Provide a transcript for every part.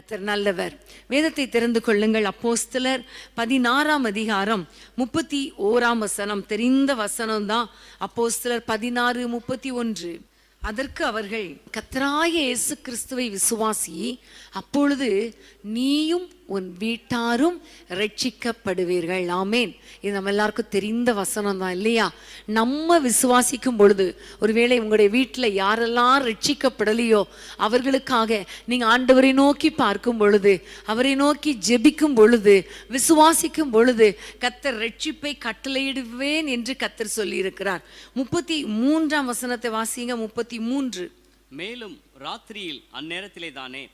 கர்த்தர் நல்லவர். வேதத்தை திறந்து கொள்ளுங்கள். அப்போஸ்தலர் 16ஆம் அதிகாரம் 31ஆம் வசனம். தெரிந்த வசனம் தான். அப்போஸ்தலர் 16:31. அதற்கு அவர்கள், கர்த்தராகிய இயேசு கிறிஸ்துவை விசுவாசி, அப்பொழுது நீயும் உன் வீட்டாரும் ரட்சிக்கப்படுவீர்கள். ஆமேன். இது நம்ம எல்லாருக்கும் தெரிந்த வசனம் தான் இல்லையா? நம்ம விசுவாசிக்கும் பொழுது, ஒருவேளை உங்களுடைய வீட்டில் யாரெல்லாம் ரட்சிக்கப்படலையோ அவர்களுக்காக நீங்கள் ஆண்டவரை நோக்கி பார்க்கும் பொழுது, அவரை நோக்கி ஜெபிக்கும் பொழுது, விசுவாசிக்கும் பொழுது கர்த்தர் ரட்சிப்பை கட்டளையிடுவேன் என்று கர்த்தர் சொல்லி இருக்கிறார். 33ஆம் வசனத்தை வாசிங்க. 33. மேலும் ராத்திரியில் அந்நேரத்திலே தானே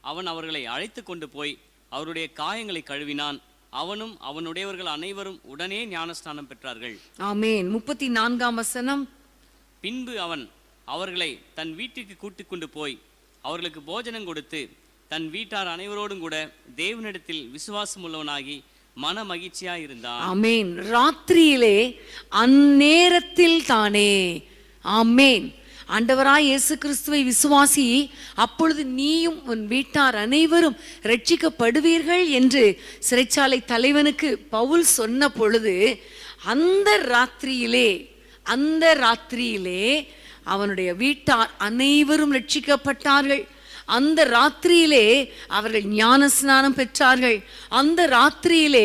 அவன் அவர்களை அழைத்து கொண்டு போய் அவருடைய காயங்களை கழுவினான். அவனும் அவனுடையவர்கள் அனைவரும் உடனே ஞானஸ்நானம் பெற்றார்கள். ஆமென். 34ஆம் வசனம். பின்பு அவன் அவர்களை தன் வீட்டுக்கு கூட்டிக் கொண்டு போய் அவர்களுக்கு போஜனம் கொடுத்து தன் வீட்டார் அனைவரோடும் கூட தேவனிடத்தில் விசுவாசம் உள்ளவனாகி மன மகிழ்ச்சியாய் இருந்தான். ஆமென். ராத்திரியிலே அந்நேரத்தில் தானே. ஆமென். ஆண்டவராய் இயேசு கிறிஸ்துவை விசுவாசி, அப்பொழுது நீயும் உன் வீட்டார் அனைவரும் ரட்சிக்கப்படுவீர்கள் என்று சிறைச்சாலை தலைவனுக்கு பவுல் சொன்ன பொழுது, அந்த ராத்திரியிலே அவனுடைய வீட்டார் அனைவரும் ரட்சிக்கப்பட்டார்கள். அந்த ராத்திரியிலே அவர்கள் ஞான ஸ்நானம் பெற்றார்கள். அந்த ராத்திரியிலே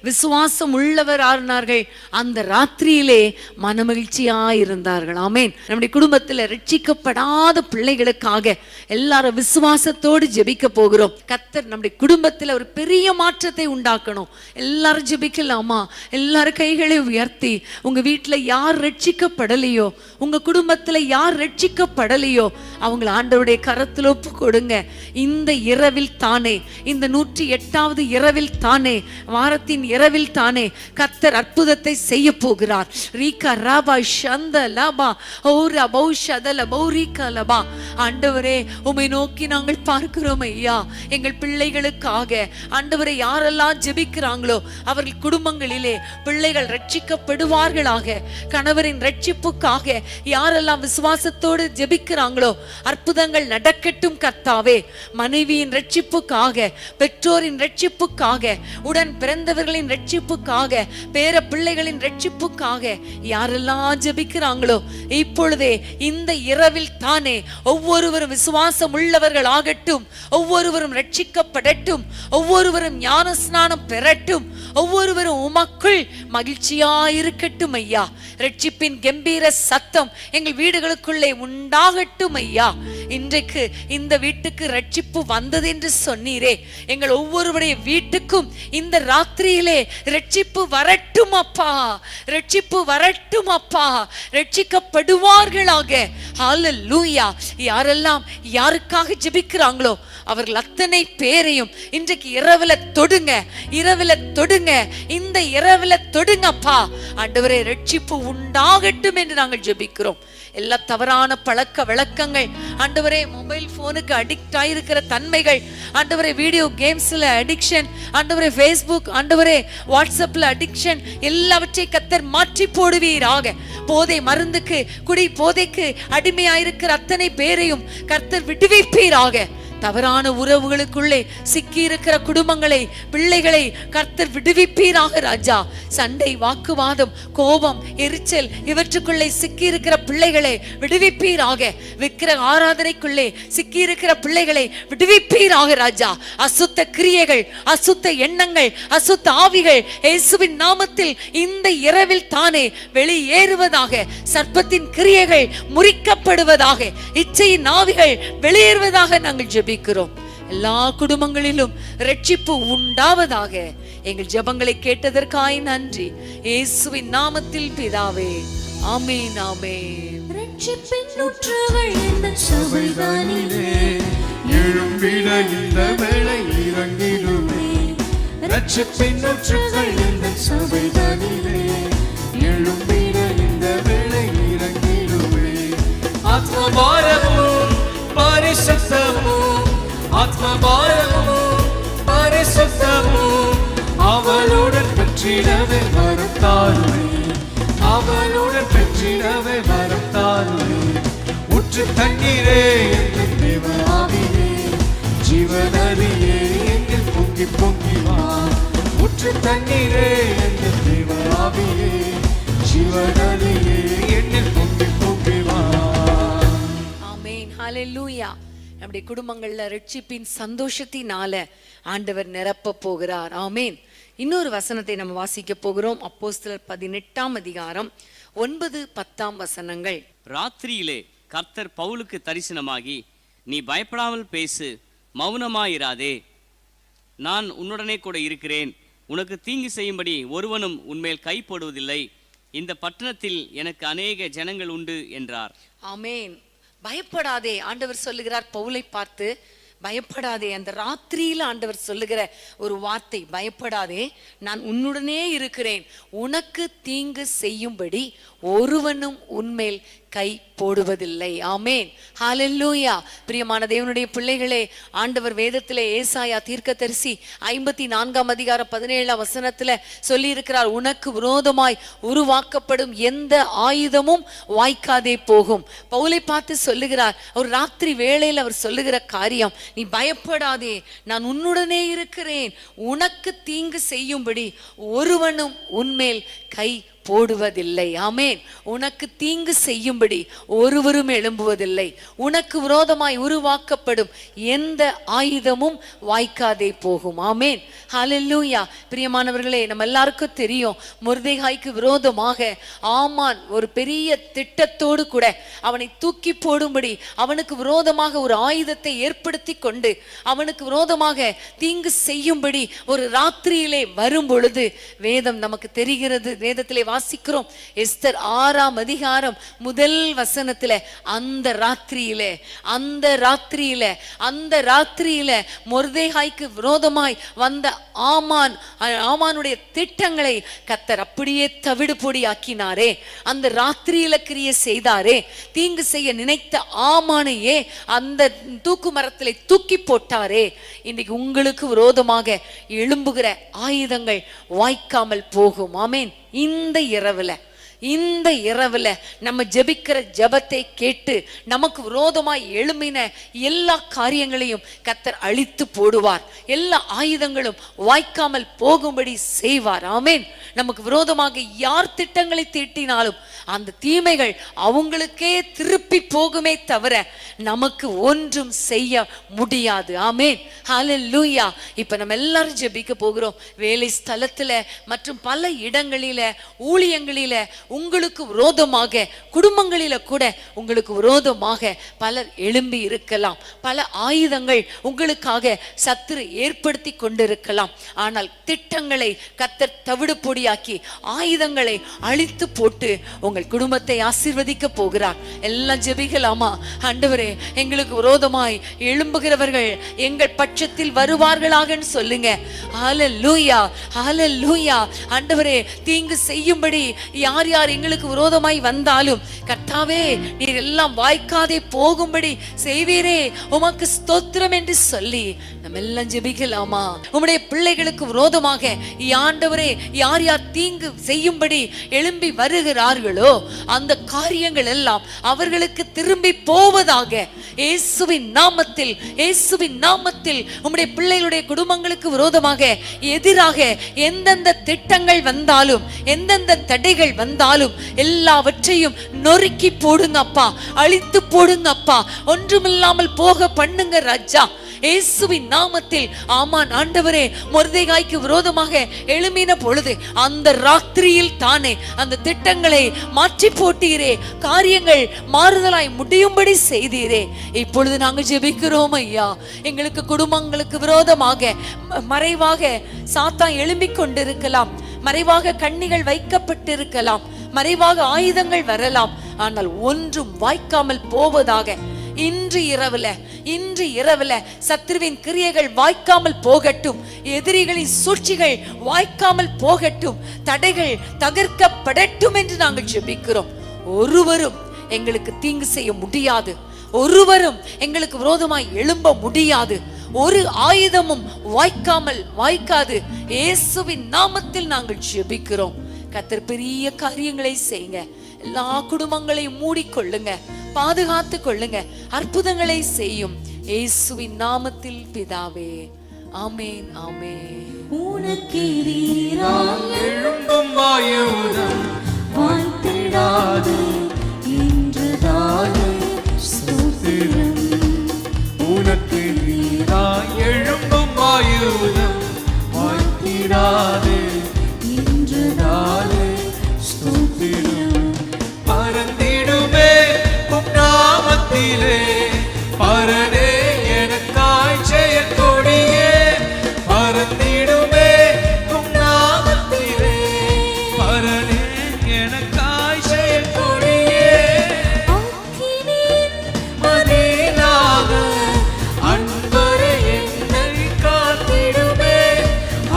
விசுவாசம் உள்ளவர் ஆனார்கள். அந்த ராத்திரியிலே மனமகிழ்ச்சியாயிருந்தார்கள். ஆமேன். நம்முடைய குடும்பத்தில் ரட்சிக்கப்படாத பிள்ளைகளுக்காக எல்லாரும் விசுவாசத்தோடு ஜெபிக்க போகிறோம். கர்த்தர் நம்முடைய குடும்பத்தில் ஒரு பெரிய மாற்றத்தை உண்டாக்கணும். எல்லாரும் ஜெபிக்கலாமா? எல்லாரும் கைகளை உயர்த்தி, உங்க வீட்டில் யார் ரட்சிக்கப்படலையோ, உங்க குடும்பத்தில் யார் ரட்சிக்கப்படலையோ அவங்களை ஆண்டவருடைய கரத்தில் ஒப்பு கொடுங்க. இந்த இரவில் தானே, இந்த 108வது இரவில் தானே, வாரத்தின் இரவில் தானே கர்த்தர் அற்புதத்தை செய்ய போகிறார். ரீகா ராபா ஷந்த லபா ஓரா பௌஷதல பௌரிகா லபா. ஆண்டவரே, உம்மை நோக்கி நாங்கள் பார்க்கிறோம் ஐயா. எங்கள் பிள்ளைகளுக்காக ஆண்டவரை யாரெல்லாம் ஜெபிக்கிறாங்களோ அவர்கள் குடும்பங்களிலே பிள்ளைகள் ரட்சிக்கப்படுவார்களாக. கணவரின் ரட்சிப்புக்காக யாரெல்லாம் விசுவாசத்தோடு ஜெபிக்கிறாங்களோ அற்புதங்கள் நடக்கட்டும் கர்த்தாவே. மனைவியின் ரட்சிப்புக்காக, பெற்றோரின் ரட்சிப்புக்காக, உடன் பிறந்தவர்களின் ரட்சிப்புக்காக, பேர பிள்ளைகளின் ரட்சிப்புக்காக யாரெல்லாம் ஜெபிக்கிறாங்களோ இப்பொழுதே இந்த இரவில் தானே ஒவ்வொருவரும் விசுவாசம் உள்ளவர்கள் ஆகட்டும், ஒவ்வொருவரும் ரட்சிக்கப்படட்டும், ஒவ்வொருவரும் ஞான ஸ்நானம் பெறட்டும், ஒவ்வொருவரும் உமக்குள் மகிழ்ச்சியாயிருக்கட்டும் ஐயா. ரட்சிப்பின் கம்பீர சத்தம் எங்கள் வீடுகளுக்குள்ளே உண்டாகட்டும் ஐயா. இன்றைக்கு இந்த வீட்டுக்கு ரட்சிப்பு வந்தது என்று சொன்னீரே, எங்கள் ஒவ்வொருவருடைய வீட்டுக்கும் இந்த ராத்திரியிலே ரட்சிப்பு வரட்டும் அப்பா, ரட்சிப்பு வரட்டும் அப்பா, ரட்சிக்கப்படுவார்களாக. ஹல்லேலூயா. யாரெல்லாம் யாருக்காக ஜெபிக்கிறாங்களோ அவர்கள் அத்தனை பேரையும் இன்றைக்கு இரவுல தொடுங்க, இரவுல தொடுங்க, இந்த இரவுல தொடுங்கப்பா. ஆண்டவரே, ரட்சிப்பு உண்டாகட்டும் என்று நாங்கள் ஜெபிக்கிறோம். எல்லா தவறான பழக்க வழக்கங்கள் ஆண்டவரே, மொபைல் போனுக்கு அடிக்ட் ஆயிருக்கிற தன்மைகள் ஆண்டவரே, வீடியோ கேம்ஸ்ல அடிக்ஷன் ஆண்டவரே, ஃபேஸ்புக் ஆண்டவரே, வாட்ஸ்அப்ல அடிக்ஷன், எல்லாவற்றையும் கர்த்தர் மாற்றி போடுவீராக. போதை மருந்துக்கு, குடி போதைக்கு அடிமையாயிருக்கிற அத்தனை பேரையும் கர்த்தர் விடுவிப்பீராக. தவறான உறவுகளுக்குள்ளே சிக்கி இருக்கிற குடும்பங்களை, பிள்ளைகளை கர்த்தர் விடுவிப்பீராக ராஜா. சண்டை, வாக்குவாதம், கோபம், எரிச்சல் இவற்றுக்குள்ளே சிக்கி இருக்கிற பிள்ளைகளை விடுவிப்பீராக. விக்கிரக ஆராதனைக்குள்ளே சிக்கி இருக்கிற பிள்ளைகளை விடுவிப்பீராக ராஜா. அசுத்த கிரியைகள், அசுத்த எண்ணங்கள், அசுத்த ஆவிகள் இயேசுவின் நாமத்தில் இந்த இரவில் தானே வெளியேறுவதாக. சர்ப்பத்தின் கிரியைகள் முறிக்கப்படுவதாக. இச்சையின் ஆவிகள் வெளியேறுவதாக நாங்கள் ஜெபிக்கிறோம். எல்லா குடும்பங்களிலும் ரட்சிப்பு உண்டாவதாக. எங்கள் ஜெபங்களை கேட்டதற்காய் நன்றி. இயேசுவின் நாமத்தில் பிதாவே, ஆமென், ஆமென். ரட்சிப்பின் ஊற்றுகள் இந்த சபைதானிலே எழும்பிட இந்த வேளை இறங்கிடுமே. ரட்சிப்பின் ஊற்றுகள் இந்த சபைதானிலே எழும்பிட இந்த வேளை இறங்கிடுமே. ஆத்மபாரமும் பரிசுத்தமும், ஆத்மபாரமும் பரிசுத்தமும் அவளுடன் பெற்றிடவே வரம் தாருமே, அவளுடன் பெற்றிடவே வரம் தாருமே. ஊற்று தண்ணீரே, தேவ ஆவியே, ஜீவ ஜீவநதியே என்னில் பொங்கி பொங்கி வா. ஊற்று தண்ணீரே எங்கள் தேவ ஆவியே, ஜீவநதியே என்னில் பொங்கி பொங்கி வா. ஆமென். ஹல்லேலூயா. நம்முடைய குடும்பங்கள்ல ரட்சிப்பின் சந்தோஷத்தினால ஆண்டவர் நிரப்ப போகிறார். ஆமென். இன்னொரு வசனத்தை நம்ம வாசிக்க போகிறோம். அப்போஸ்தலர் 18ஆம் அதிகாரம் 9-10 வசனங்கள். ராத்திரியிலே கர்த்தர் பவுலுக்கு தரிசனமாகி, நீ பயப்படாமல் பேசு, மௌனமாயிராதே, நான் உன்னுடனே கூட இருக்கிறேன், உனக்கு தீங்கு செய்யும்படி ஒருவனும் உன்மேல் கை போடுவதில்லை, இந்த பட்டணத்தில் எனக்கு அநேக ஜனங்கள் உண்டு என்றார். ஆமென். பயப்படாதே. ஆண்டவர் சொல்லுகிறார் பவுலை பார்த்து, பயப்படாதே. அந்த ராத்திரியில ஆண்டவர் சொல்லுகிற ஒரு வார்த்தை, பயப்படாதே, நான் உன்னுடனே இருக்கிறேன், உனக்கு தீங்கு செய்யும்படி ஒருவனும் உன்மேல் கை போடுவதில்லை. ஆமென். ஹல்லேலூயா. பிரியமான தேவனுடைய பிள்ளைகளே, ஆண்டவர் வேதத்திலே ஏசாயா தீர்க்கதரிசி 54ஆம் அதிகாரம் 17ஆம் வசனத்துல சொல்லி இருக்கிறார், உனக்கு விரோதமாய் உருவாக்கப்படும் எந்த ஆயுதமும் வாய்க்காதே போகும். பவுலை பார்த்து சொல்லுகிறார், ஒரு ராத்திரி வேளையில் அவர் சொல்லுகிற காரியம், நீ பயப்படாதே, நான் உன்னுடனே இருக்கிறேன், உனக்கு தீங்கு செய்யும்படி ஒருவனும் உன்மேல் கை போடுவதில்லை. ஆமென். உனக்கு தீங்கு செய்யும்படி ஒருவரும் எழும்புவதில்லை. உனக்கு விரோதமாய் உருவாக்கப்படும் எந்த ஆயுதமும் வாய்க்காதே போகும். ஆமென். ஹல்லேலூயா. பிரியமானவர்களே, நம்ம எல்லாருக்கும் தெரியும், மொர்தெகாய்க்கு விரோதமாக ஆமான் ஒரு பெரிய திட்டத்தோடு கூட அவனை தூக்கி போடும்படி அவனுக்கு விரோதமாக ஒரு ஆயுதத்தை ஏற்படுத்தி கொண்டு அவனுக்கு விரோதமாக தீங்கு செய்யும்படி ஒரு ராத்திரியிலே வரும் பொழுது வேதம் நமக்கு தெரிகிறது. வேதத்திலே வாசிக்கிறோம், எஸ்தர் 6ஆம் அதிகாரம் 1 வசனத்துல, அந்த ராத்திரியில மொர்தெகாய்க்கு விரோதமாய் வந்த ஆமானுடைய திட்டங்களை கர்த்தர் அப்படியே தவிடு பொடி ஆக்கினாரே. அந்த ராத்திரியில கிரியை செய்தாரே. தீங்கு செய்ய நினைத்த ஆமானையே அந்த தூக்கு மரத்திலே தூக்கி போட்டாரே. இன்னைக்கு உங்களுக்கு விரோதமாக எழும்புகிற ஆயுதங்கள் வாய்க்காமல் போகும். ஆமென். இந்த இரவுல நம்ம ஜெபிக்கிற ஜெபத்தை கேட்டு நமக்கு விரோதமாய் எழும்பின எல்லா காரியங்களையும் கர்த்தர் அழித்து போடுவார். எல்லா ஆயுதங்களும் வாய்க்காமல் போகும்படி செய்வார். ஆமென். நமக்கு விரோதமாக யார் திட்டங்களை தீட்டினாலும் அந்த தீமைகள் அவங்களுக்கே திருப்பி போகுமே தவிர நமக்கு ஒன்றும் செய்ய முடியாது. ஆமென். ஹல்லேலூயா. இப்ப நம்ம எல்லாரும் ஜெபிக்க போகிறோம். வேலை ஸ்தலத்துல மற்றும் பல இடங்களில, ஊழியங்களில உங்களுக்கு விரோதமாக, குடும்பங்களில கூட உங்களுக்கு விரோதமாக பலர் எழும்பி இருக்கலாம். பல ஆயுதங்கள் உங்களுக்காக சத்துரு ஏற்படுத்தி கொண்டிருக்கலாம். ஆனால் திட்டங்களை கர்த்தர் தவிடு பொடியாக்கி ஆயுதங்களை அழித்து போட்டு உங்கள் குடும்பத்தை ஆசீர்வதிக்க போகிறார். எல்லாம் ஜெபிக்கலாமா? ஆண்டவரே, எங்களுக்கு விரோதமாய் எழும்புகிறவர்கள் எங்கள் பட்சத்தில் வருவார்களாக சொல்லுங்க. ஹல்லேலூயா, ஹல்லேலூயா. ஆண்டவரே, தீங்கு செய்யும்படி யார் யார் எங்களுக்கு விரோதமாய் வந்தாலும் கர்த்தாவே, நீர் எல்லாம் வாய்க்காதே போகும்படி செய்வீரே, உமக்கு ஸ்தோத்திரம் என்று சொல்லி நம்ம எல்லாம் ஜெபிக்கலாமா? உம்முடைய பிள்ளைகளுக்கு விரோதமாக ஆண்டவரே யார் யார் தீங்கு செய்யும்படி எழும்பி வருகிறார்களோ அந்த காரியங்கள் எல்லாம் அவர்களுக்கு திரும்பி போவதாக இயேசுவின் நாமத்தில், இயேசுவின் நாமத்தில் உம்முடைய பிள்ளைகளுடைய குடும்பங்களுக்கு விரோதமாக எதிராக எந்தெந்த திட்டங்கள் வந்தாலும், எந்தெந்த தடைகள் வந்தாலும் எல்லாவற்றையும் நொறுக்கி போடுங்க அப்பா, அழித்து போடுங்க அப்பா, ஒன்றுமில்லாமல் போக பண்ணுங்க ராஜா. இயேசுவின் நாமத்தில் ஆமான் ஆண்டவரே, மொர்தெகாய்க்கு விரோதமாக எழும்பின பொழுது அந்த ராத்திரியில் தானே அந்த திட்டங்களை மாற்றி போட்டீரே, காரியங்கள் மாறுதலாய் முடியும்படி செய்தீரே. இப்பொழுது நாங்கள் ஜெபிக்கிறோம் ஐயா. எங்களுக்கு குடும்பங்களுக்கு விரோதமாக மறைவாக சாத்தான் எழும்பிக் கொண்டிருக்கலாம், மறைவாக கண்ணிகள் வைக்கப்பட்டிருக்கலாம், மறைவாக ஆயுதங்கள் வரலாம். ஆனால் ஒன்றும் வாய்க்காமல் போவதாக இன்று இரவுல சத்ருவின் கிரியைகள் வாய்க்காமல் போகட்டும், எதிரிகளின் சூழ்ச்சிகள் வாய்க்காமல் போகட்டும், தடைகள் தகர்க்கப்படட்டும் என்று நாங்கள் ஜெபிக்கிறோம். ஒருவரும் எங்களுக்கு தீங்கு செய்ய முடியாது, ஒருவரும் எங்களுக்கு விரோதமாய் எழும்ப முடியாது, ஒரு ஆயுதமும் வாய்க்காது. இயேசுவின் நாமத்தில் நாங்கள் ஜெபிக்கிறோம். கர்த்தர் பெரிய காரியங்களை செய்யுங்க. எல்லா குடும்பங்களையும் மூடிக்கொள்ளுங்க, பாதுகாத்து கொள்ளுங்க. அற்புதங்களை செய்யும் இயேசுவின் நாமத்தில் பிதாவே, ஆமென், ஆமென். உனக்கெதிராய் எழும்பும் ஆயுதம் வாய்த்திடாது இன்றுதானே ஸ்தோத்திரம். உனக்கு நீராய் எழும்பும் ஆயுதம் வாய்த்திடாதே இன்றுதானே ஸ்தோத்திரம். பறந்திடுமே உம் நாமத்திலே பரனே எனக்காய் செயற் கொடியே. பறந்திடுமே உம் நாமத்திலே பரனே எனக்காய் செயற் கொடியே. அக்கினியின் மதிலாக அன்பரே என்னை காத்திடுமே.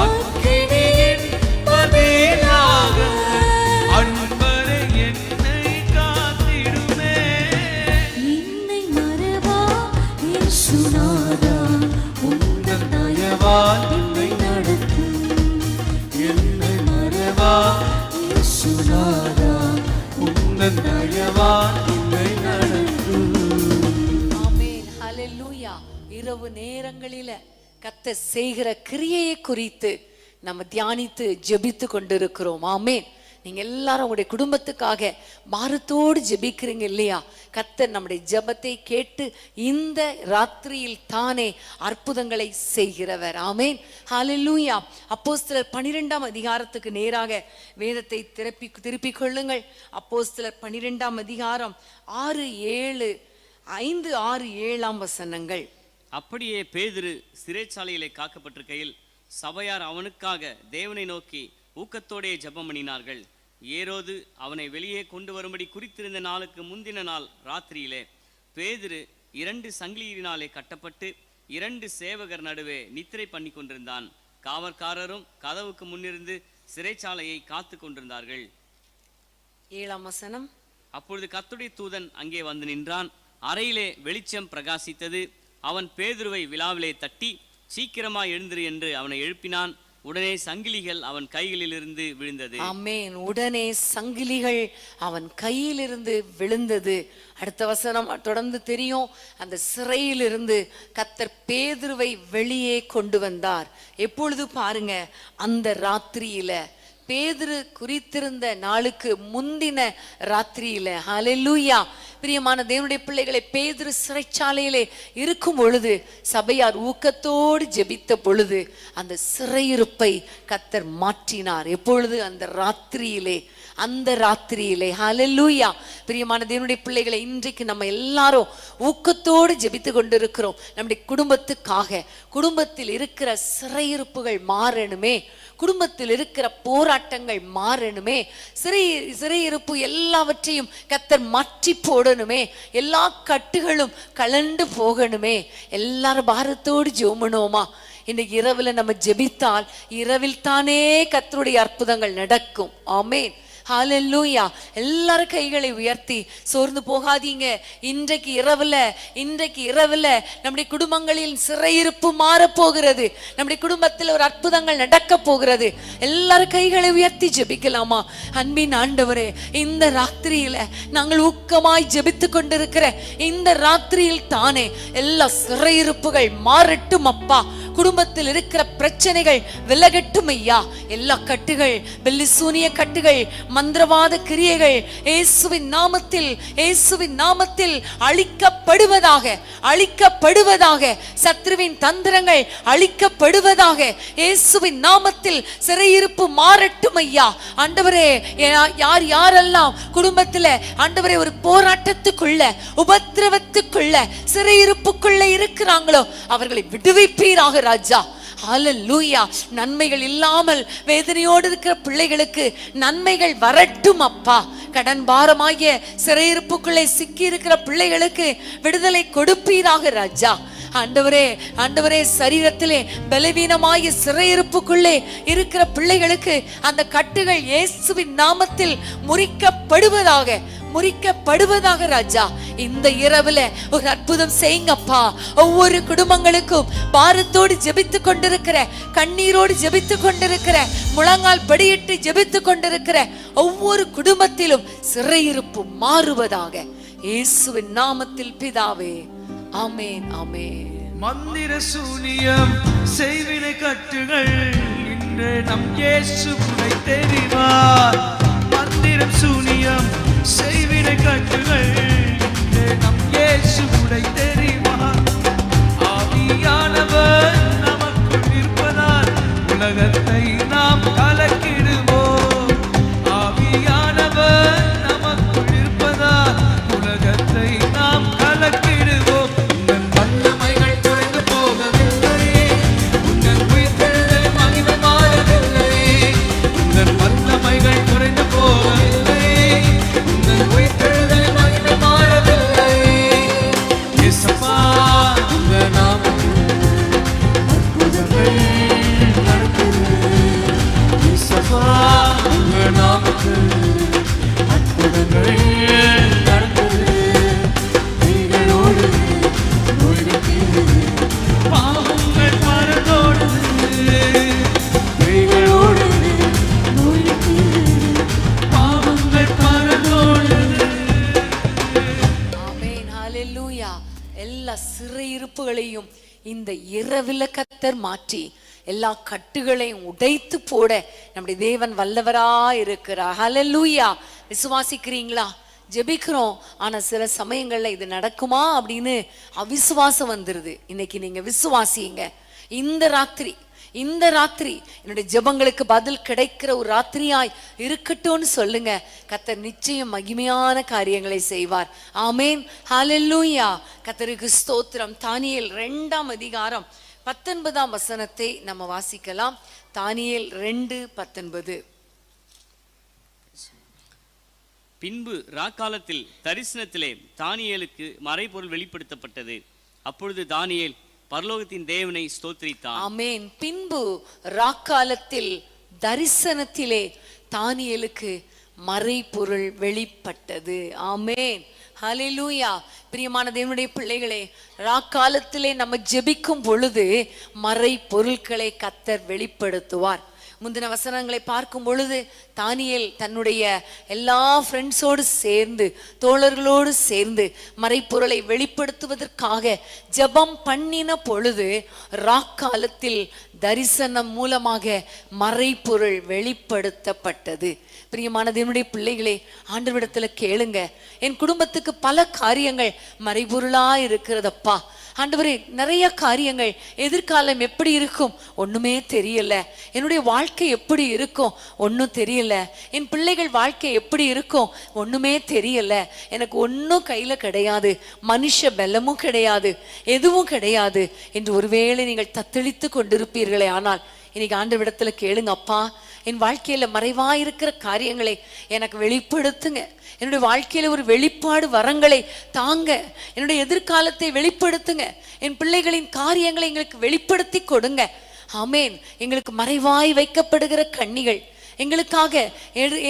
அக்கினியின் மதிலாக அன்பரே என்னை காத்திடுமே. என்னை மறவா இயேசுநாதா, உந்தன் தயவால் என்னை நடத்தும். என்னை மறவா இயேசுநாதா, உந்தன் தயவால் என்னை நடத்தும். ஆமென், ஹல்லேலூயா. இரவு நேரங்களில கர்த்தர் செய்கிற கிரியையை குறித்து நம்ம தியானித்து ஜெபித்து கொண்டிருக்கிறோம். ஆமென். நீங்க எல்லாரும் உங்களுடைய குடும்பத்துக்காக பாரத்தோடு ஜெபிக்கிறீங்க இல்லையா? கர்த்தர் நம்முடைய ஜெபத்தை கேட்டு இந்த ராத்திரியில் தானே அற்புதங்களை செய்கிறவர். ஆமென், ஹல்லேலூயா. அப்போஸ்தலர் 12ஆம் அதிகாரத்துக்கு நேராக வேதத்தை திருப்பிக் கொள்ளுங்கள். அப்போஸ்தலர் 12ஆம் அதிகாரம் 6, 7, 5, 6, 7 வசனங்கள். அப்படியே பேதுரு சிறைச்சாலையிலே காக்கப்பட்டிருக்கையில் சபையார் அவனுக்காக தேவனை நோக்கி ஊக்கத்தோடே ஜெபம் பண்ணினார்கள். ஏரோது அவனை வெளியே கொண்டு வரும்படி குறித்திருந்த நாளுக்கு முந்தின நாள் ராத்திரியிலே பேதுரு 2 சங்கிலியினாலே கட்டப்பட்டு 2 சேவகர் நடுவே நித்திரை பண்ணி கொண்டிருந்தான். காவற்காரரும் கதவுக்கு முன்னிருந்து சிறைச்சாலையை காத்து கொண்டிருந்தார்கள். 7 வசனம். அப்பொழுது கர்த்தருடைய தூதன் அங்கே வந்து நின்றான். அறையிலே வெளிச்சம் பிரகாசித்தது. அவன் பேதுருவை விலாவிலே தட்டி சீக்கிரமாய் எழுந்திரு என்று அவனை எழுப்பினான். உடனே சங்கிலிகள் அவன் கைகளிலிருந்து விழுந்தது. ஆமென். உடனே சங்கிலிகள் அவன் கையிலிருந்து விழுந்தது. அடுத்த வசனம் தொடர்ந்து தெரியும். அந்த சிறையிலிருந்து கர்த்தர் பேதுருவை வெளியே கொண்டு வந்தார். எப்பொழுது பாருங்க, அந்த ராத்திரியில, பேதுரு குறித்திருந்த நாளுக்கு முந்தின ராத்திரியில. ஹல்லேலூயா. பிரியமான தேவனுடைய பிள்ளைகளை, பேதுரு சிறைச்சாலையிலே இருக்கும் பொழுது சபையார் ஊக்கத்தோடு ஜெபித்த பொழுது அந்த சிறையிருப்பை கர்த்தர் மாற்றினார். எப்பொழுது? அந்த ராத்திரியிலே. ஹல்லேலூயா. பிரியமான தேவனுடைய பிள்ளைகளை, இன்றைக்கு நம்ம எல்லாரும் ஊக்கத்தோடு ஜெபித்து கொண்டிருக்கிறோம். நம்முடைய குடும்பத்துக்காக. குடும்பத்தில் இருக்கிற சிறையிருப்புகள் மாறணுமே, குடும்பத்தில் இருக்கிற போராட்டங்கள் மாறணுமே, சிறையிருப்பு எல்லாவற்றையும் கர்த்தர் மாற்றி போடணுமே, எல்லா கட்டுகளும் கலண்டு போகணுமே. எல்லாரும் பாரத்தோடு ஜெபமனோமா. இன்னைக்கு இரவுல நம்ம ஜெபித்தால் இரவில் தானே கர்த்தருடைய அற்புதங்கள் நடக்கும். ஆமென், ஹல்லேலூயா. எல்லாரும் கைகளை உயர்த்தி சோர்ந்து போகாதீங்க. இன்றைக்கு இரவுல நம்முடைய குடும்பங்களில் சிறையிருப்பு மாற போகிறது. நம்முடைய குடும்பத்தில் ஒரு அற்புதங்கள் நடக்க போகிறது. எல்லாரும் கைகளை உயர்த்தி ஜெபிக்கலாமா? அன்பின் ஆண்டவரே, இந்த ராத்திரியில நாங்கள் ஊக்கமாய் ஜெபித்து கொண்டிருக்கிற இந்த ராத்திரியில் தானே எல்லா சிறையிருப்புகள் மாறட்டும் அப்பா. குடும்பத்தில் இருக்கிற பிரச்சனைகள் விலகட்டும் ஐயா. எல்லா கட்டுகள், பெல்லிசூனிய கட்டுகள், மந்திரவாத கிரியைகள் இயேசுவின் நாமத்தில் அழிக்கப்படுவதாக. சத்ருவின் தந்திரங்கள் அழிக்கப்படுவதாக. இயேசுவின் நாமத்தில் சிறையிருப்பு மாறட்டும் ஐயா. ஆண்டவரே, யாரெல்லாம் குடும்பத்துல ஆண்டவரே ஒரு போராட்டத்துக்குள்ள, உபத்திரவத்துக்குள்ள, சிறையிருப்புக்குள்ள இருக்கிறாங்களோ அவர்களை விடுவிப்பீராக ராஜா. ஹல்லேலூயா. நன்மைகள் இல்லாமல் வேதனையோடு இருக்கிற பிள்ளைகளுக்கு நன்மைகள் வரட்டும் அப்பா. கடன் பாரமாகிய சிறையிருப்புக்குள்ளே சிக்கி இருக்கிற பிள்ளைகளுக்கு விடுதலை கொடுப்பீராக ராஜா. ஆண்டவரே, சரீரத்திலே பலவீனமாகிய சிறையிருப்புக்குள்ளே இருக்கிற பிள்ளைகளுக்கு அந்த கட்டுகள் இயேசுவின் நாமத்தில் முறிக்கப்படுவதாக ராஜா. இந்த இரவுல ஒரு அற்புதம் செய்யுங்கப்பா. ஒவ்வொரு குடும்பங்களுக்கும் பாரத்தோடு ஜெபித்து கொண்டிருக்கிற, கண்ணீரோடு ஜெபித்து கொண்டிருக்கிற, முழங்கால் படியிட்டு ஜெபித்து கொண்டிருக்கிற ஒவ்வொரு குடும்பத்திலும் சிறையிருப்பு மாறுவதாக இயேசுவின் நாமத்தில் பிதாவே, ஆமென் ஆமென். மந்திர சூனியம் செய்வினை கட்டுகள் இன்று நம் இயேசு உடை தெரிவார். மந்திரம் சூனியம் செய்வினை கட்டுகள் இன்று நம் இயேசு உடை தெரிவார். ஆவியானவர் நமக்குள் இருப்பதால் உலகத்தை நாம் கலக்கிடுவோம். ஆவியானவர் நமக்குள் இருப்பதால் உலகத்தை நாம் கலக்கிடுவோம். உங்கள் வல்லமைகள் குறைந்து போகவில்லை, உங்கள் உயிர்த்தெழுதல் மகிமை மாறவில்லை. உங்கள் வல்லமைகள் குறைந்து போகவில்லை, உங்கள் உயிர்த்தெழுதல் மகிமை மாறவில்லை. இயேசப்பா உங்கள் நாமத்தில் அற்புதங்கள் நடக்குது. இயேசப்பா உங்கள் நாமத்தில் அற்புதங்கள் நடக்குது. நீங்களோடு நோய்கள் தீருது, பாவங்கள் மறந்தோடுது. நீங்களோடு நோய்கள் தீருது, பாவங்கள் மறந்தோடுது. ஆமென் ஹalleluya. எல்லா சிறையிருப்புகளையும் இந்த இரவில கர்த்தர் மாற்றி எல்லா கட்டுகளையும் உடைத்து போட நம்முடைய தேவன் வல்லவரா இருக்கிறார். ஹalleluya. விசுவாசிக்கிறீங்களா? ஜெபிக்கிறோம், ஆனா சில சமயங்கள்ல இது நடக்குமா அப்படின்னு அவிசுவாசம் வந்துருது. இன்னைக்கு நீங்க விசுவாசிங்க. இந்த ராத்திரி என்னுடைய ஜெபங்களுக்கு பதில் கிடைக்கிற ஒரு ராத்திரியாய் இருக்கட்டும்னு சொல்லுங்க. கர்த்தர் நிச்சயம் மகிமையான காரியங்களை செய்வார். ஆமென் ஹalleluya. கர்த்தருக்கு ஸ்தோத்திரம். தானியேல் 2ஆம் அதிகாரம் 19ஆம் வசனத்தை நம்ம வாசிக்கலாம். தானியேல் 2:19. பின்பு ராக்காலத்தில் தரிசனத்திலே தானியேலுக்கு மறைபொருள் வெளிப்படுத்தப்பட்டது. அப்பொழுது தானியேல் பரலோகத்தின் தேவனை ஸ்தோத்திரித்தான். ஆமென். பின்பு ராக்காலத்தில் தரிசனத்திலே தானியேலுக்கு மறைபொருள் வெளிப்பட்டது. ஆமென் ஹalleluya. பிரியமான தேவனுடைய பிள்ளைகளே, ராக்காலத்திலே நம்ம ஜெபிக்கும் பொழுது மறைபொருட்களை கர்த்தர் வெளிப்படுத்துவார். முந்தின வசனங்களை பார்க்கும் பொழுது தானியேல் தன்னுடைய எல்லா ஃப்ரெண்ட்ஸோடு சேர்ந்து தோழர்களோடு சேர்ந்து மறைப்பொருளை வெளிப்படுத்துவதற்காக ஜெபம் பண்ணின பொழுது ராக்காலத்தில் தரிசனம் மூலமாக மறைப்பொருள் வெளிப்படுத்தப்பட்டது. பிரியமான தேவனுடைய பிள்ளைகளே, ஆண்டவரிடத்துல கேளுங்க. என் குடும்பத்துக்கு பல காரியங்கள் மறைபொருளா இருக்கிறதப்பா. ஆண்டவரே, நிறைய காரியங்கள், எதிர்காலம் எப்படி இருக்கும் ஒண்ணுமே தெரியல. என்னுடைய வாழ்க்கை எப்படி இருக்கும் ஒன்றும் தெரியல. என் பிள்ளைகள் வாழ்க்கை எப்படி இருக்கும் ஒண்ணுமே தெரியல. எனக்கு ஒன்றும் கையில கிடையாது, மனுஷ பலமும் கிடையாது, எதுவும் கிடையாது என்று ஒருவேளை நீங்கள் தத்தளித்து கொண்டிருப்பீர்களே, ஆனால் இன்னைக்கு ஆண்டவரிடத்துல கேளுங்க. அப்பா, என் வாழ்க்கையில மறைவாயிருக்கிற காரியங்களை எனக்கு வெளிப்படுத்துங்க. என்னுடைய வாழ்க்கையில ஒரு வெளிப்பாடு வரங்களை தாங்க. என்னுடைய எதிர்காலத்தை வெளிப்படுத்துங்க. என் பிள்ளைகளின் காரியங்களை எங்களுக்கு வெளிப்படுத்தி கொடுங்க. ஆமென். எங்களுக்கு மறைவாய் வைக்கப்படுகிற கண்ணிகள், எங்களுக்காக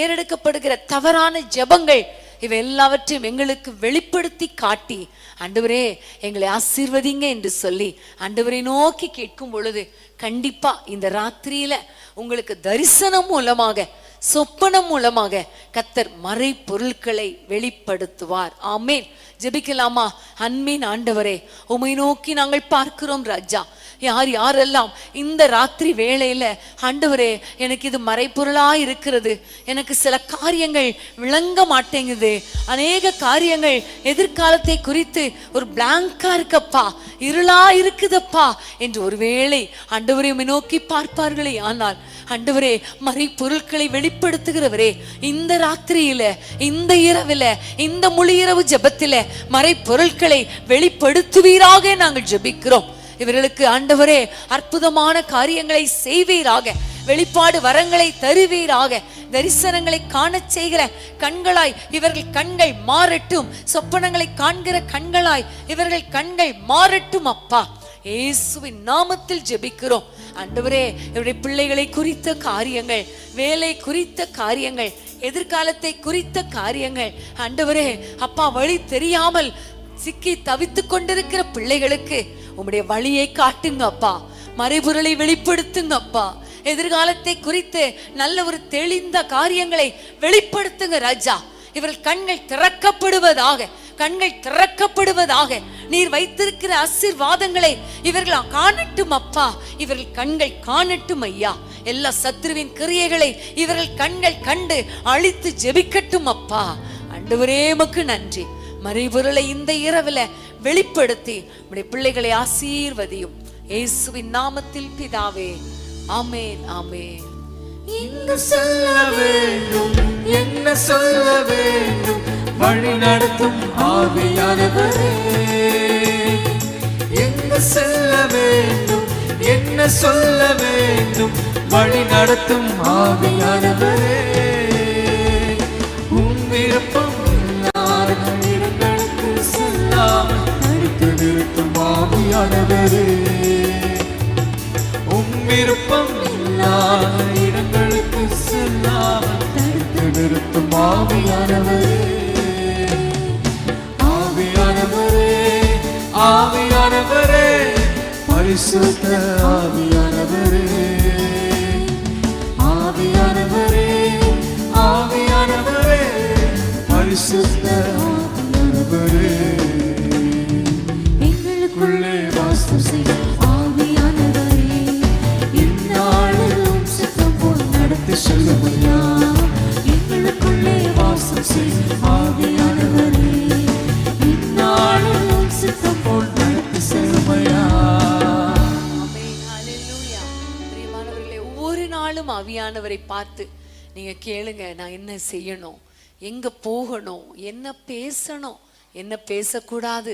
ஏறெடுக்கப்படுகிற தவறான ஜெபங்கள், இவை எல்லாவற்றையும் எங்களுக்கு வெளிப்படுத்தி காட்டி ஆண்டவரே எங்களை ஆசீர்வதிங்க என்று சொல்லி ஆண்டவரை நோக்கி கேட்கும் பொழுது கண்டிப்பா இந்த ராத்திரியில உங்களுக்கு தரிசனம் மூலமாக, சொப்பனம் மூலமாக கர்த்தர் மறை பொருட்களை வெளிப்படுத்துவார். ஆமென். ஜெபிக்கலாமா? அன்பின் ஆண்டவரே, உம்மை நோக்கி நாங்கள் பார்க்கிறோம் ராஜா. யாரெல்லாம் இந்த ராத்திரி வேளையில ஆண்டவரே எனக்கு இது மறைப்பொருளா இருக்கிறது, எனக்கு சில காரியங்கள் விளங்க மாட்டேங்குது, அநேக காரியங்கள் எதிர்காலத்தை குறித்து ஒரு பிளாங்கா இருக்கப்பா, இருளா இருக்குதப்பா என்று ஒருவேளை ஆண்டவரை நோக்கி பார்ப்பார்களே, ஆனால் ஆண்டவரே மறைப்பொருட்களை வெளிப்படுத்துகிறவரே, இந்த ராத்திரியில, இந்த இரவில, இந்த முழு இரவு ஜெபத்தில மறைப்பொருட்களை வெளிப்படுத்துவீராக நாங்கள் ஜெபிக்கிறோம். இவர்களுக்கு ஆண்டவரே அற்புதமான காரியங்களை செய்வீராக, வெளிப்பாடு வரங்களை தருவீராக, தரிசனங்களை காண செய்கிற கண்களாய் இவர்கள் கண்கள் மாறட்டும், சொப்பனங்களை காண்கிற கண்களாய் இவர்கள் கண்கள் மாறட்டும் அப்பா. இயேசுவின் நாமத்தில் ஜெபிக்கிறோம் ஆண்டவரே. இவருடைய பிள்ளைகளை குறித்த காரியங்கள், வேலை குறித்த காரியங்கள், எதிர்காலத்தை குறித்த காரியங்கள் ஆண்டவரே அப்பா, வழி தெரியாமல் சிக்கி தவித்துக் கொண்டிருக்கிற பிள்ளைகளுக்கு உம்முடைய வழியை காட்டுங்க அப்பா, மறைபொருளை வெளிப்படுத்துங்க அப்பா, எதிர்காலத்தை குறித்து நல்ல ஒரு தெளிந்த காரியங்களை வெளிப்படுத்துங்க ராஜா. இவர்கள் கண்கள் திறக்கப்படுவதாக, கண்கள் திறக்கப்படுவதாக. நீர் வைத்திருக்கிற ஆசீர்வாதங்களை இவர்கள் காணட்டும் அப்பா. இவர்கள் கண்கள் காணட்டும் ஐயா. எல்லா சத்துருவின் கிரியைகளை இவர்கள் கண்கள் கண்டு அழித்து ஜெபிக்கட்டும் அப்பா. ஆண்டவரே உமக்கு நன்றி. மறைபொருளை இந்த இரவுல வெளிப்படுத்தி உம்முடைய பிள்ளைகளை ஆசீர்வதியும். இயேசுவின் நாமத்தில் பிதாவே, ஆமென், ஆமென். எங்கு செல்ல வேண்டும், என்ன சொல்ல வேண்டும், வழி நடத்தும் ஆவியானவரே. எங்கு செல்ல வேண்டும், என்ன சொல்ல வேண்டும், வழி நடத்தும் ஆவியானவரே. உம் விருப்பம் இல்லாத இடங்களுக்கு செல்லாமல் தடுத்து நிறுத்தும் ஆவியானவரே. உம் விருப்பம் இல்லாத இடங்களுக்கு செல்லாமல் தடுத்து நிறுத்தும் ஆவியானவரே. ஆவியானவரே, ஆவியானவரே, பரிசுத்த ஆவியானவரே. ஆவியானவரே, ஆவியானவரே, பரிசுத்த ஆவியானவரே. எங்களுக்குள்ளே வாசம் செய்யும் ஆவியானவரே, இந்நாளும் சித்தம் போல் நடத்தி செல்லுமையா. எங்களுக்குள்ளே வாசம் செய்யும் ஆவியானவரே, இந்நாளும் சித்தம் போல் நடத்தி செல்லுமையா. ஆமென், ஹல்லேலூயா. பிரியமானவர்களே, ஒவ்வொரு நாளும் ஆவியானவரை பார்த்து நீங்க கேளுங்க, நான் என்ன செய்யணும், எங்க போகணும், என்ன பேசணும், என்ன பேசக்கூடாது,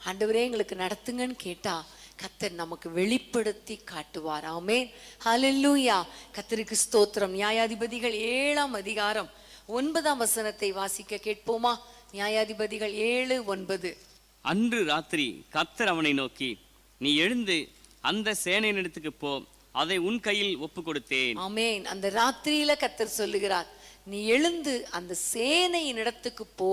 ஆண்டவரே எங்களுக்கு நடத்துங்கன்னு கேட்டா கர்த்தர் நமக்கு வெளிப்படுத்தி காட்டுவார். ஆமென், ஹல்லேலூயா. கர்த்தருக்கு ஸ்தோத்திரம். நியாயாதிபதிகள் 7ஆம் அதிகாரம் 9ஆம் வசனத்தை வாசிக்க கேட்போமா? நியாயாதிபதிகள் 7:9. அன்று ராத்திரி கர்த்தர் அவனை நோக்கி, நீ எழுந்து அந்த சேனையினிடத்துக்கு போ, அதை உன் கையில் ஒப்பு கொடுத்தேன். ஆமென். அந்த ராத்திரியில கர்த்தர் சொல்லுகிறார், நீ எழுந்து அந்த சேனையின் இடத்துக்கு போ,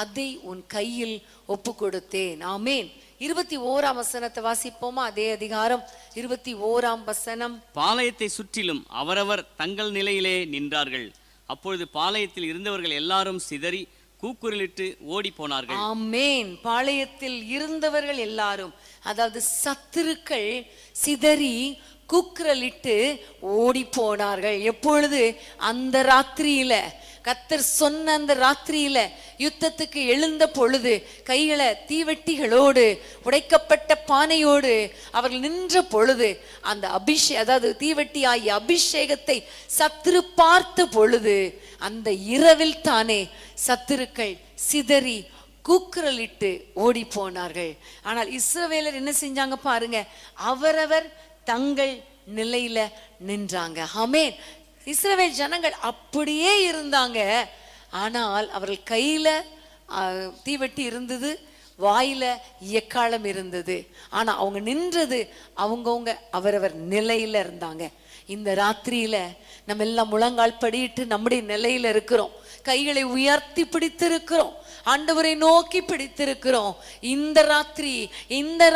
அதை உன் கையில் ஒப்பு கொடுத்தேன். ஆமென். 21ஆம் வசனத்தை வாசிப்போமா? அதே அதிகாரம் 21ஆம் வசனம். பாளையத்தை சுற்றிலும் அவரவர் தங்கள் நிலையிலே நின்றார்கள். அப்பொழுது பாளையத்தில் இருந்தவர்கள் எல்லாரும் சிதறி கூக்குரலிட்டு ஓடி போனார்கள். ஆமென். பாளையத்தில் இருந்தவர்கள் எல்லாரும், அதாவது சத்துருக்கள், சிதறி கூக்குரலிட்டு ஓடி போனார்கள். எப்பொழுது? அந்த ராத்திரியில, கர்த்தர் சொன்ன அந்த ராத்திரியில, யுத்தத்துக்கு எழுந்த பொழுது, கைகளை தீவெட்டிகளோடு உடைக்கப்பட்ட பானையோடு அவர்கள் நின்ற பொழுது, அந்த அதாவது தீவெட்டி ஆகிய அபிஷேகத்தை சத்துரு பார்த்த பொழுது, அந்த இரவில் தானே சத்துருக்கள் சிதறி கூக்குரலிட்டு ஓடி போனார்கள். ஆனால் இஸ்ரவேலர் என்ன செஞ்சாங்க பாருங்க, அவரவர் தங்கள் நிலையில நின்றாங்க. ஆமென். இஸ்ரவேல் ஜனங்கள் அப்படியே இருந்தாங்க. ஆனால் அவர்கள் கையில தீவெட்டி இருந்தது, வாயில எக்காலம் இருந்தது. ஆனா அவங்க நின்றது அவங்கவுங்க அவரவர் நிலையில இருந்தாங்க. இந்த ராத்திரியில நம்ம எல்லாம் முழங்கால் படியிட்டு நம்முடைய நிலையில இருக்கிறோம். கைகளை உயர்த்தி பிடித்திருக்கிறோம். ஆண்டவரை நோக்கி பிடித்திருக்கிறோம். இந்த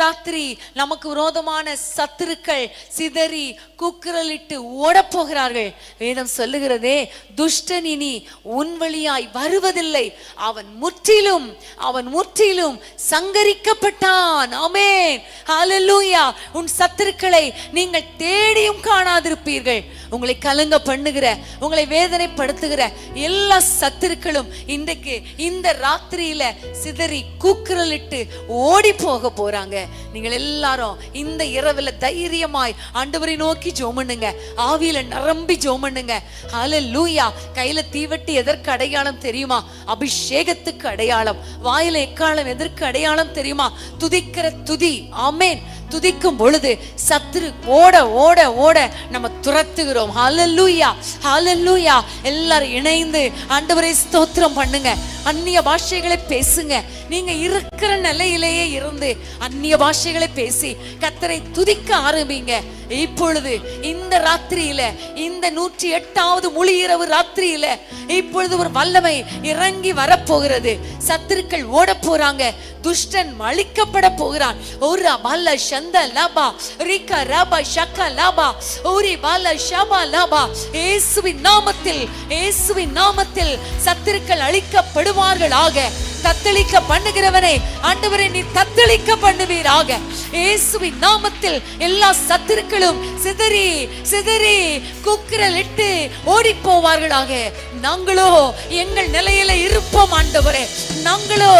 ராத்திரி நமக்கு விரோதமான சத்துருக்கள் சிதறி கூக்குரலிட்டு ஓட போகிறார்கள். வேதம் சொல்லுகிறதே, துஷ்டன் இனி உன் வழியாய் வருவதில்லை, அவன் முற்றிலும் சங்கரிக்கப்பட்டான். ஆமென், ஹல்லேலூயா. உன் சத்துருக்களை நீங்கள் தேடியும் காணாதிருப்பீர்கள். உங்களை கலங்க பண்ணுகிற, உங்களை வேதனைப்படுத்துகிற எல்லா சத்துருக்களும் இன்றைக்கு இந்த ராத்திரியில சிதறி கூக்குரலிட்டு ஓடி போக போறாங்க. நீங்கள் எல்லாரும் இந்த இரவுல தைரியமாய் ஆண்டவரை நோக்கி ஜெபம் பண்ணுங்க. ஆவியில நிரம்பி ஜெபம் பண்ணுங்க. ஹல்லேலூயா. கையில தீவெட்டி எதற்கு அடையாளம் தெரியுமா? அபிஷேகத்துக்கு அடையாளம். வாயில எக்காலம் எதற்கு அடையாளம் தெரியுமா? துதிக்கிற துதி. ஆமென். துதிக்கும் பொழுது சத்துரு ஓட ஓட ஓட நம்ம துரத்துகிறோம். ஹல்லேலூயா, ஹல்லேலூயா. எல்லாரும் இணைந்து ஆண்டவரை ஸ்தோத்திரம் பண்ணுங்க. அந்நிய பாஷைகளை பேசுங்க. நீங்க இருக்கிற நிலையிலேயே இருந்து அந்நிய பாஷைகளை பேசி கர்த்தரை துதிக்க ஆரம்பிங்க. இப்பொழுது இந்த ராத்திரியில, இந்த 108வது முழு இரவு ராத்திரியில இப்பொழுது ஒரு வல்லமை இறங்கி வரப்போகிறது. சத்துருக்கள் ஓட போறாங்க. துஷ்டன் அழிக்கப்பட போகிறான். ஒரு பால சந்த லாபா ரிகா ராபா ஷக்கா லாபா ஓரி பால ஷபா லாபா. இயேசுவின் நாமத்தில் சத்துருக்கள் அழிக்கப்படுவார்களாக. தத்தளிக்க பண்ணுகிறவனே ஆண்டவரே நீ தத்தளிக்க பண்ணுவீராக. இயேசுவின் நாமத்தில் எல்லா சத்துருக்களும் சிதறி சிதறி குக்குரலிட்டு ஓடி போவார்களாக. நாங்களோ எங்கள் நிலையில இருப்போம் ஆண்டவரே, நாங்களோ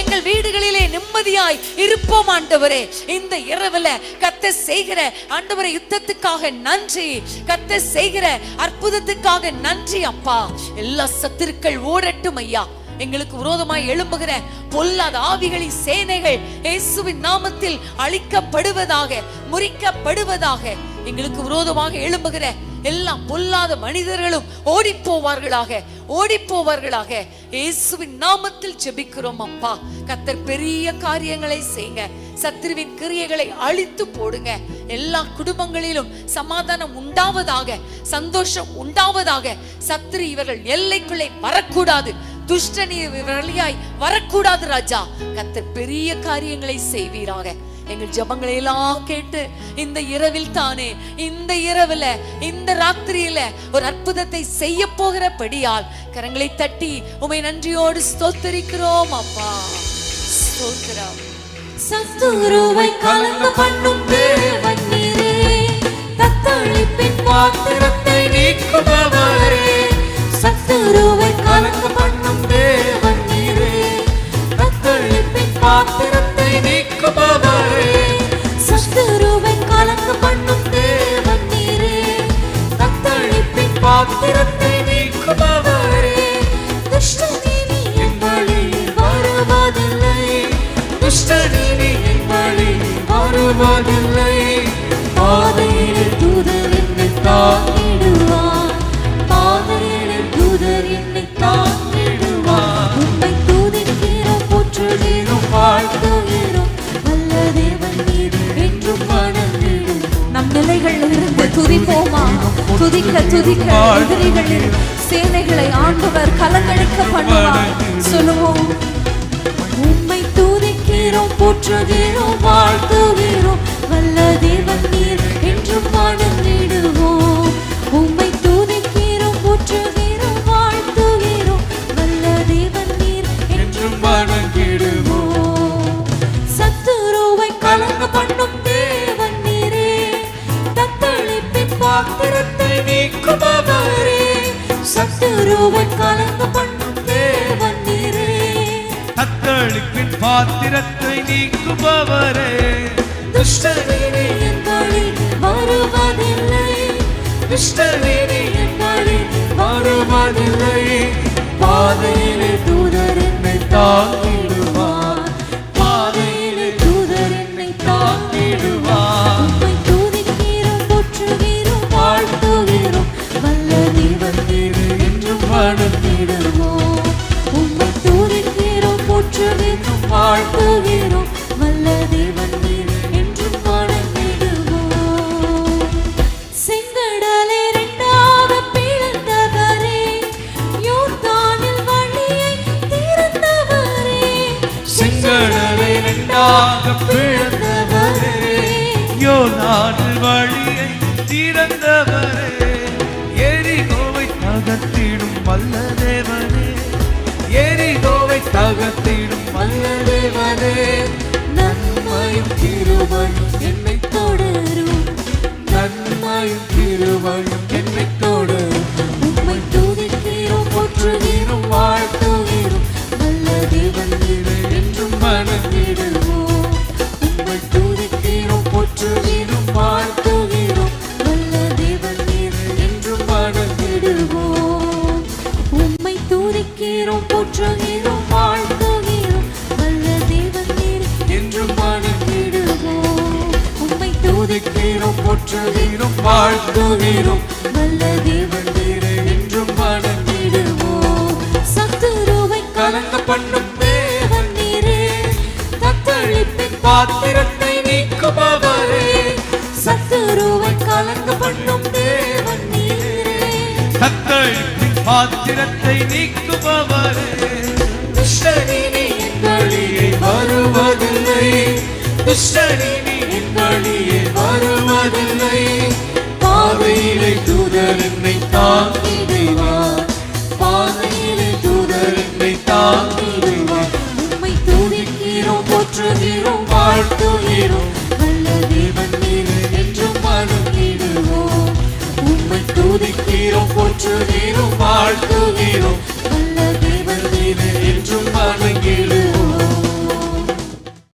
எங்கள் வீடுகளிலே நிம்மதியாய் இருப்போம் ஆண்டவரே. இந்த இரவுல கர்த்தர் செய்கிற ஆண்டவரே யுத்தத்துக்காக நன்றி, கர்த்தர் செய்கிற அற்புதத்துக்காக நன்றி அப்பா. எல்லா சத்துருக்கள் ஓடட்டும் ஐயா. எங்களுக்கு விரோதமாய் எழும்புகிற பொல்லாத ஆவிகளின் சேனைகள் இயேசுவின் நாமத்தில் அழிக்கப்படுவதாக, முறிக்கப்படுவதாக. எங்களுக்கு விரோதமாக எழும்புகிற எல்லா பொல்லாத மனிதர்களும் ஓடி போவார்களாக, ஓடி போவார்களாக. இயேசுவின் நாமத்தில் ஜெபிக்கிறோம் அப்பா. கர்த்தர் பெரிய காரியங்களை செய்யுங்க, சத்துருவின் கிரியைகளை அழித்து போடுங்க. எல்லா குடும்பங்களிலும் சமாதானம் உண்டாவதாக, சந்தோஷம் உண்டாவதாக. சத்துரு இவர்கள் எல்லைக்குள்ளே வரக்கூடாது, துஷ்டனி வழியாய் வரக்கூடாது ராஜா. கர்த்தர் பெரிய காரியங்களை செய்வீராக. எங்கள் ஜெபங்களை எல்லாம் கேட்டு இந்த இரவில் தானே, இந்த இரவுல, இந்த ராத்திரியில ஒரு அற்புதத்தை செய்ய போகிறபடியால் கரங்களை தட்டி உம்மை நன்றியோடு ஸ்தோத்திரிக்கிறோம் அப்பா. ஸ்தோத்திரம். சத்துருவை கலங்க பண்ணும் தேவன் நீரே, தத்தளிப்பின் பாத்திரத்தை நீக்குபவரே. சத்துருவை கலங்க பண்ணும் தேவன் நீரே, தத்தளிப்பின் பாத்திரத்தை நீக்குபவரே. சத்துருவை கலங்க பண்ணும் தேவன் நீரே, தத்தளிப்பின் பாத்திரத்தை நீக்குபவரே. துஷ்டனீ என் வழியில் வருவதில்லை, துஷ்டனீ என் வழியில் வருவதில்லை. பாதையிலே தூதர் என்னை தாங்கிடுவார், பாதையிலே தூதர் என்னை தாங்கிடுவார். உம்மை துதிக்கிறோம், போற்றுகிறோம், வாழ்த்துகிறோம். வல்ல தேவன் நீர் என்றும் வணங்கிடுவோம். நம் நிலைகளில் இருந்து துதிப்போமா? துதிக்க துதிக்க எதிரிகளின் சேனைகளை ஆண்டவர் கலங்கடிக்க பண்ணுவார். சொல்லுவோம். உம்மை துதிக்கிறோம், போற்றுகிறோம், வாழ்த்துகிறோம். வல்ல தேவன் நீர் என்றும் வணங்கிடுவோம். உம்மை துதிக்கிறோம், போற்றுகிறோம், வாழ்த்துகிறோம். வல்ல தேவன் நீர் என்றும் வணங்கிடுவோம். சத்துருவை கலங்க பண்ணும் தேவன் நீரே, தத்தளிப்பின் பாத்திரத்தை நீக்குபவரே. சத்துருவை கலங்க பண்ணும் தேவன் நீரே, தத்தளிப்பின் பாத்திரத்தை நீக்குபவரே. துஷ்டனீ என் வழியில் வருவதில்லை, துஷ்டனீ என் வழியில் வருவதில்லை. பாதையிலே தூதர் என்னை தாங்கிடுவார், பாதையிலே தூதர் என்னை தாங்கிடுவார். உம்மை துதிக்கிறோம், போற்றுகிறோம், வாழ்த்துகிறோம். வல்ல தேவன் நீர் என்றும் வணங்கிடுவோம். உம்மை துதிக்கிறோம், போற்றுகிறோம், வாழ்த்துகிறோம். வல்ல தேவன் நீர் என்றும் வணங்கிடுவோம். செங்கடலை இரண்டாக பிளந்தவரே, யோர்தானில் வழியை திறந்தவரே. செங்கடலை இரண்டாக பிளந்தவரே, யோர்தானில் வழியை திறந்தவரே. எரிகோவை தகர்த்திடும் வல்ல தேவனே, எரிகோவை தகர்த்திடும் வல்ல தேவனே. நன்மையும் கிருபையும் என்னை தொடரும், நன்மையும் கிருபையும் என்னை தொடரும். உம்மை துதிக்கிறோம், போற்றுகிறோம், வாழ்த்துகிறோம். வல்ல தேவன் நீர் என்றும் வணங்கிடுவோம். உம்மை துதிக்கிறோம், போற்றுகிறோம், வாழ்த்துகிறோம். வல்ல தேவன் நீர் என்றும் வணங்கிடுவோம். உம்மை துதிக்கிறோம், போற்றுகிறோம், வாழ்த்துகிறோம். வல்ல தேவன் நீர் என்றும் வணங்கிடுவோம். உம்மை துதிக்கிறோம், போற்றுகிறோம், வாழ்த்துகிறோம். வல்ல தேவன் நீர் என்றும் வணங்கிடுவோம். சத்துருவை கலங்க பண்ணும் தேவன் நீரே, தத்தளிப்பின் பாத்திரத்தை நீக்குபவரே. சத்துருவை கலங்க பண்ணும் தேவன் நீரே, தத்தளிப்பின் பாத்திரத்தை நீக்குபவரே. துஷ்டனீ என் வழியே வருவதில்லை, துஷ்டனீ என் வழியே வருவதில்லை. பாதையிலே தூதர் என்னை தாங்கிடுவார், பாதையிலே தூதர் என்னை தாங்கிடுவார். போற்றுகிறோம் வாழ்த்துகிறோம் நல்ல தேவன் நீரே என்றும் வணங்கிடுவோம் உம்மை துதிக்கிறோம் போற்றுகிறோம் வாழ்த்துகிறோம் நல்ல